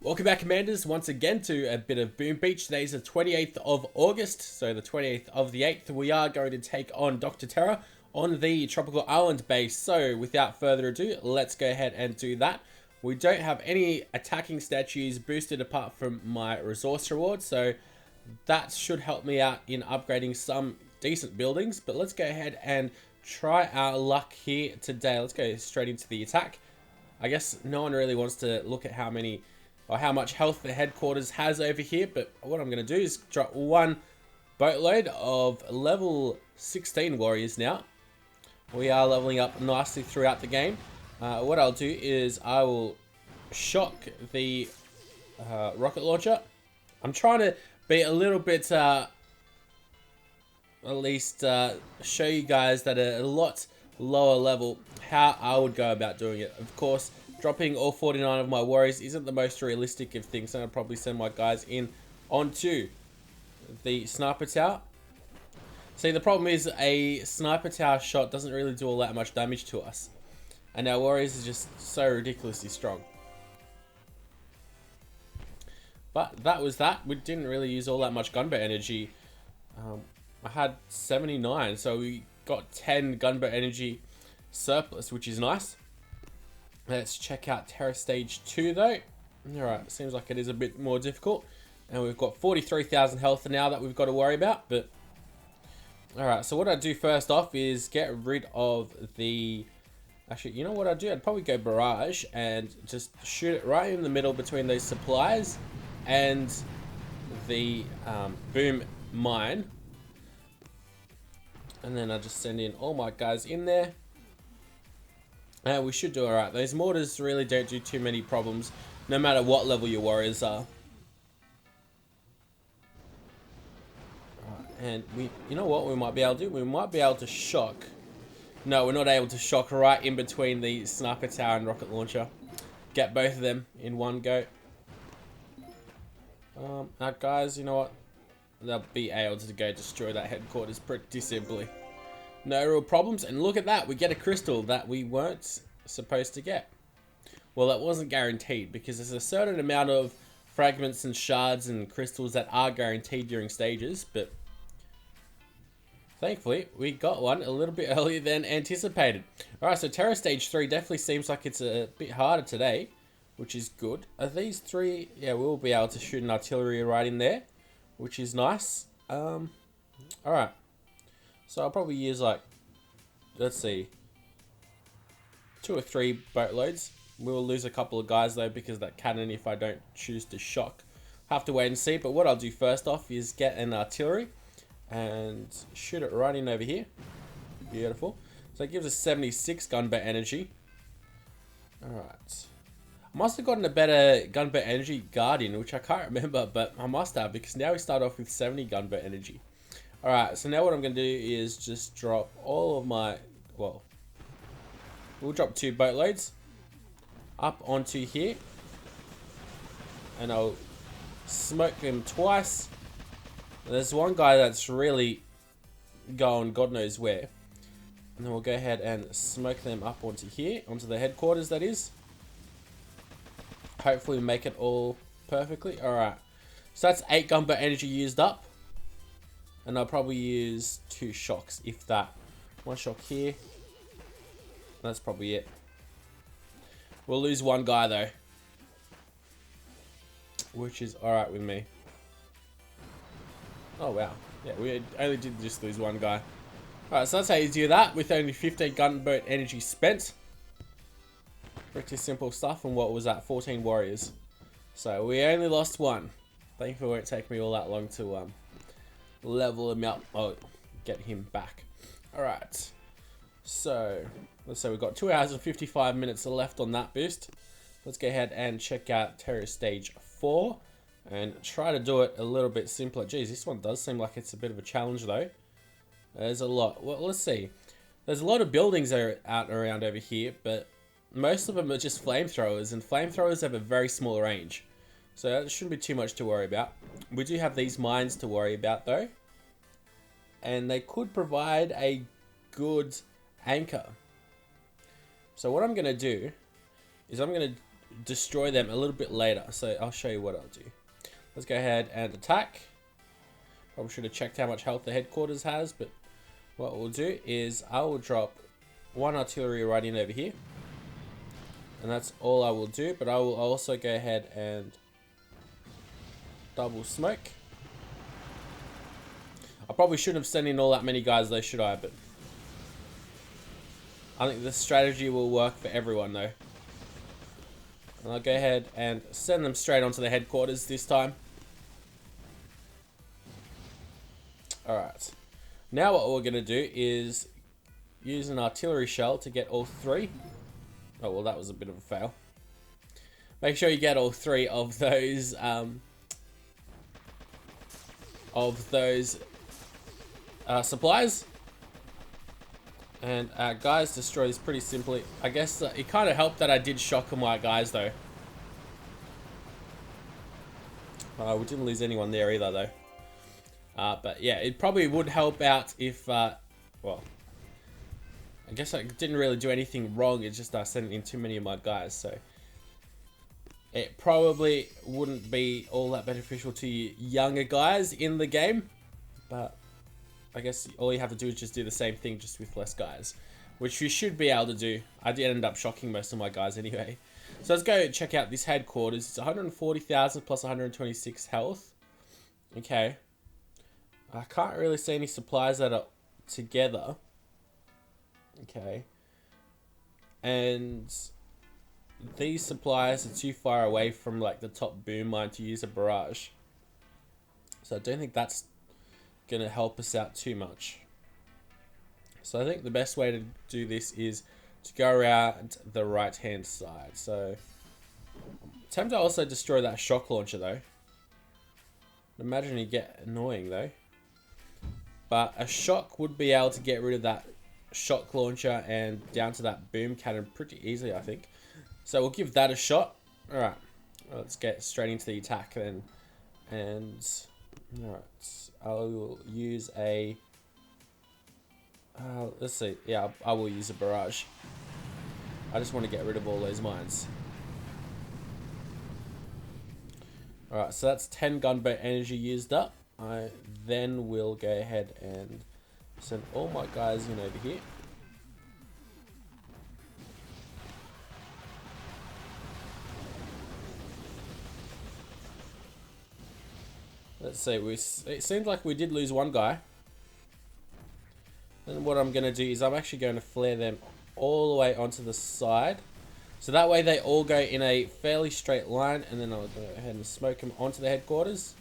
Welcome back, Commanders, once again to a bit of Boom Beach. Today's the 28th of August, so the 28th of the 8th. We are going to take on Dr. Terra on the Tropical Island base. So without further ado, let's go ahead and do that. We don't have any attacking statues boosted apart from my resource reward, so that should help me out in upgrading some decent buildings. But let's go ahead and try our luck here today. Let's go straight into the attack. I guess no one really wants to look at how many or how much health the headquarters has over here, but what I'm going to do is drop one boatload of level 16 warriors now. We are leveling up nicely throughout the game. What I'll do is I will shock the rocket launcher. I'm trying to be a little bit, at least show you guys that at a lot lower level how I would go about doing it. Of course, dropping all 49 of my warriors isn't the most realistic of things, so I'll probably send my guys in onto the sniper tower. See, the problem is a sniper tower shot doesn't really do all that much damage to us, and our warriors are just so ridiculously strong. But that was that. We didn't really use all that much gunboat energy. I had 79, so we got 10 gunboat energy surplus, which is nice. Let's check out Terra Stage 2 though. Alright, seems like it is a bit more difficult. And we've got 43,000 health now that we've got to worry about. But alright, so what I do first off is get rid of the... Actually, you know what I'd do? I'd probably go Barrage and just shoot it right in the middle between those supplies and the boom mine. And then I just send in all my guys in there. We should do alright. Those mortars really don't do too many problems, no matter what level your warriors are. And you know what we might be able to do? We might be able to shock. No, we're not able to shock right in between the sniper tower and rocket launcher. Get both of them in one go. Now guys, you know what? They'll be able to go destroy that headquarters pretty simply. No real problems, and look at that, we get a crystal that we weren't supposed to get. Well, that wasn't guaranteed, because there's a certain amount of fragments and shards and crystals that are guaranteed during stages, but thankfully we got one a little bit earlier than anticipated. Alright, so Terra Stage 3 definitely seems like it's a bit harder today, which is good. Are these three? Yeah, we'll be able to shoot an artillery right in there, which is nice. Alright. So I'll probably use, like, let's see, 2 or 3 boatloads. We'll lose a couple of guys though because of that cannon if I don't choose to shock. Have to wait and see, but what I'll do first off is get an artillery and shoot it right in over here. Beautiful. So it gives us 76 gunboat energy. Alright. I must have gotten a better gunboat energy guardian, which I can't remember, but I must have, because now we start off with 70 gunboat energy. Alright, so now what I'm going to do is just drop all of my, well, we'll drop 2 boatloads up onto here. And I'll smoke them twice. There's one guy that's really going God knows where. And then we'll go ahead and smoke them up onto here, onto the headquarters that is. Hopefully make it all perfectly. Alright, so that's 8 gunboat energy used up. And I'll probably use 2 shocks, if that. 1 shock here. That's probably it. We'll lose 1 guy though, which is alright with me. Oh wow. Yeah, we only did just lose 1 guy. Alright, so that's how you do that with only 15 gunboat energy spent. Pretty simple stuff. And what was that? 14 warriors. So we only lost 1. Thankfully it won't take me all that long to level him up. Oh, get him back. Alright. So, let's say we've got 2 hours and 55 minutes left on that boost. Let's go ahead and check out Terra Stage 4. And try to do it a little bit simpler. Geez, this one does seem like it's a bit of a challenge though. There's a lot. Well, let's see. There's a lot of buildings that are out and around over here, but most of them are just flamethrowers. And flamethrowers have a very small range. So that shouldn't be too much to worry about. We do have these mines to worry about though. And they could provide a good anchor. So what I'm going to do is I'm going to destroy them a little bit later. So I'll show you what I'll do. Let's go ahead and attack. Probably should have checked how much health the headquarters has, but what we'll do is I will drop one artillery right in over here. And that's all I will do, but I will also go ahead and double smoke. I probably shouldn't have sent in all that many guys though, should I? But I think this strategy will work for everyone though. And I'll go ahead and send them straight onto the headquarters this time. Alright. Now what we're going to do is use an artillery shell to get all three. Oh, well, that was a bit of a fail. Make sure you get all three of those supplies. And guys, destroy this pretty simply. I guess it kind of helped that I did shock my guys though. We didn't lose anyone there either though. But yeah, it probably would help out if, well, I guess I didn't really do anything wrong. It's just I sent in too many of my guys, so it probably wouldn't be all that beneficial to you younger guys in the game. But I guess all you have to do is just do the same thing, just with less guys, which you should be able to do. I did end up shocking most of my guys anyway. So let's go check out this headquarters. It's 140,000 plus 126 health. Okay. I can't really see any supplies that are together. Okay. And these supplies are too far away from like the top boom mine to use a barrage. So I don't think that's going to help us out too much. So I think the best way to do this is to go around the right hand side. So attempt to also destroy that shock launcher though. Imagine you get annoying though. But a shock would be able to get rid of that shock launcher and down to that boom cannon pretty easily, I think. So we'll give that a shot. Alright, let's get straight into the attack then. And alright, I will use a let's see, yeah, I will use a barrage. I just want to get rid of all those mines. Alright, so that's 10 gunboat energy used up. I then will go ahead and send all my guys in over here. Let's see, it seems like we did lose one guy. And what I'm going to do is I'm actually going to flare them all the way onto the side. So that way they all go in a fairly straight line, and then I'll go ahead and smoke them onto the headquarters.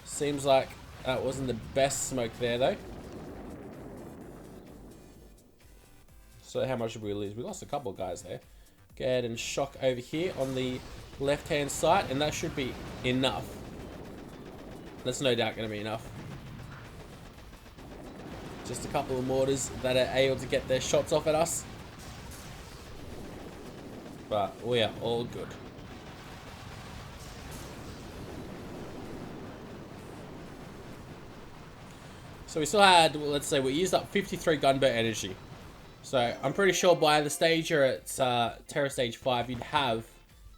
Seems like that wasn't the best smoke there though. So how much did we lose? We lost a couple of guys there. Go ahead and shock over here on the left hand side, and that should be enough. That's no doubt going to be enough. Just a couple of mortars that are able to get their shots off at us. But we are all good. So we still had, well, let's say we used up 53 gunboat energy. So I'm pretty sure by the stage you're at Terror Stage 5, you'd have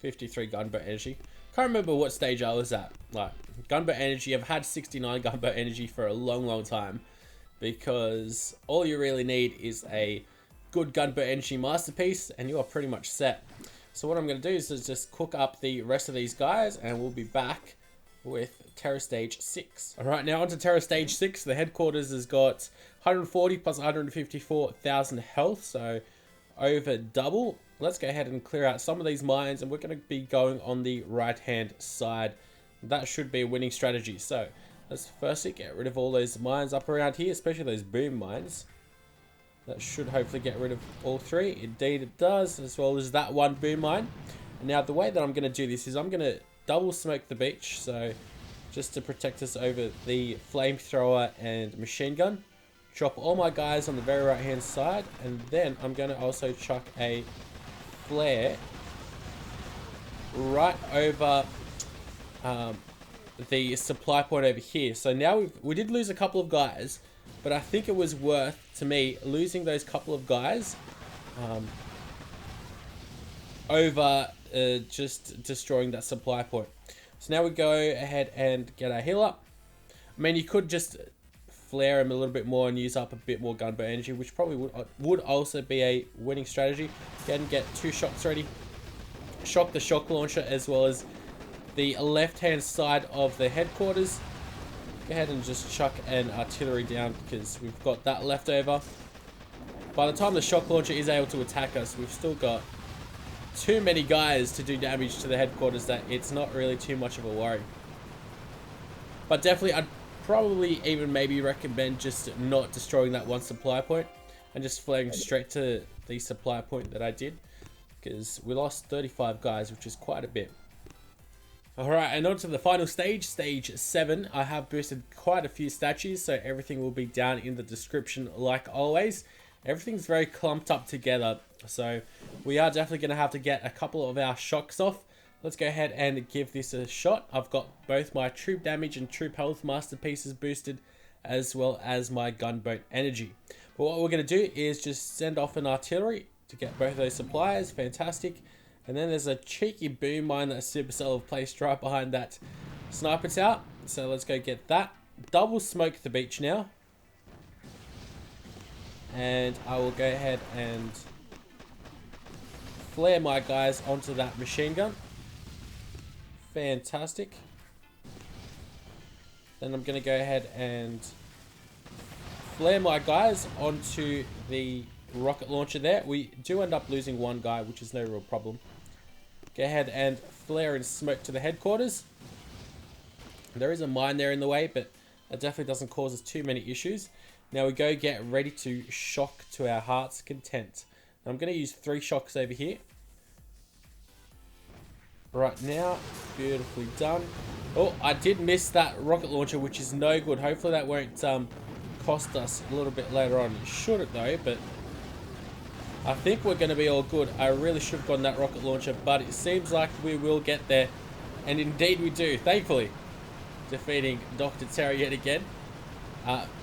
53 gunboat energy. Can't remember what stage I was at. Like, gunboat energy, I've had 69 gunboat energy for a long, long time. Because all you really need is a good gunboat energy masterpiece, and you are pretty much set. So what I'm going to do is just cook up the rest of these guys, and we'll be back with Terror Stage 6. Alright, now on to Terror Stage 6. The headquarters has got 140 plus 154,000 health, so over double. Let's go ahead and clear out some of these mines, and we're going to be going on the right hand side. That should be a winning strategy. So let's firstly get rid of all those mines up around here, especially those boom mines. That should hopefully get rid of all three. Indeed it does, as well as that one boom mine. And now the way that I'm going to do this is I'm going to double smoke the beach, so just to protect us over the flamethrower and machine gun. Drop all my guys on the very right hand side, and then I'm going to also chuck a flare right over the supply point over here. So now we did lose a couple of guys, but I think it was worth to me losing those couple of guys over just destroying that supply point. So now we go ahead and get our heal up. I mean, you could just flare him a little bit more and use up a bit more gunboat energy, which probably would also be a winning strategy. Go ahead and get 2 shots ready. Shock the shock launcher as well as the left-hand side of the headquarters. Go ahead and just chuck an artillery down because we've got that left over. By the time the shock launcher is able to attack us, we've still got too many guys to do damage to the headquarters that it's not really too much of a worry. But definitely, I'd probably even maybe recommend just not destroying that one supply point and just flaring straight to the supply point that I did, because we lost 35 guys, which is quite a bit. Alright, and on to the final stage, stage 7. I have boosted quite a few statues, so everything will be down in the description like always. Everything's very clumped up together, so we are definitely going to have to get a couple of our shocks off. Let's go ahead and give this a shot. I've got both my troop damage and troop health masterpieces boosted, as well as my gunboat energy. But what we're going to do is just send off an artillery to get both of those supplies. Fantastic. And then there's a cheeky boom mine that Supercell have placed right behind that sniper tower. So let's go get that. Double smoke the beach now. And I will go ahead and flare my guys onto that machine gun. Fantastic. Then I'm going to go ahead and flare my guys onto the rocket launcher there. We do end up losing one guy, which is no real problem. Go ahead and flare and smoke to the headquarters. There is a mine there in the way, but that definitely doesn't cause us too many issues. Now we go get ready to shock to our heart's content. Now I'm going to use 3 shocks over here. Right now, beautifully done. Oh, I did miss that rocket launcher, which is no good. Hopefully that won't cost us a little bit later on. It shouldn't though, but I think we're going to be all good. I really should have gotten that rocket launcher, but it seems like we will get there. And indeed we do, thankfully. Defeating Dr. Terra yet again.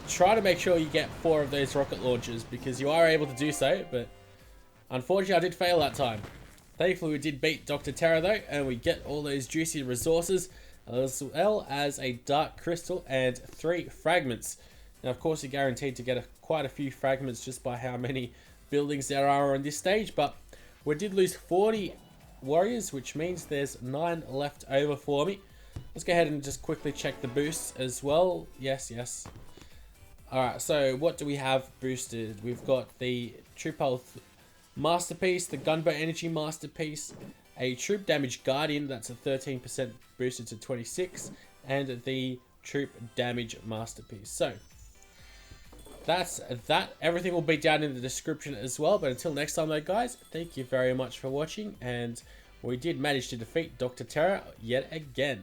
Try to make sure you get 4 of those rocket launchers, because you are able to do so, but unfortunately I did fail that time. Thankfully we did beat Dr. Terra though, and we get all those juicy resources, as well as a dark crystal and 3 fragments. Now of course you're guaranteed to get quite a few fragments just by how many buildings there are on this stage, but we did lose 40 warriors, which means there's 9 left over for me. Let's go ahead and just quickly check the boosts as well. Yes. Alright, so what do we have boosted? We've got the troop health masterpiece, the gunboat energy masterpiece, a troop damage guardian, that's a 13% boosted to 26, and the troop damage masterpiece. So that's that. Everything will be down in the description as well. But until next time though, guys, thank you very much for watching, and we did manage to defeat Dr. Terra yet again.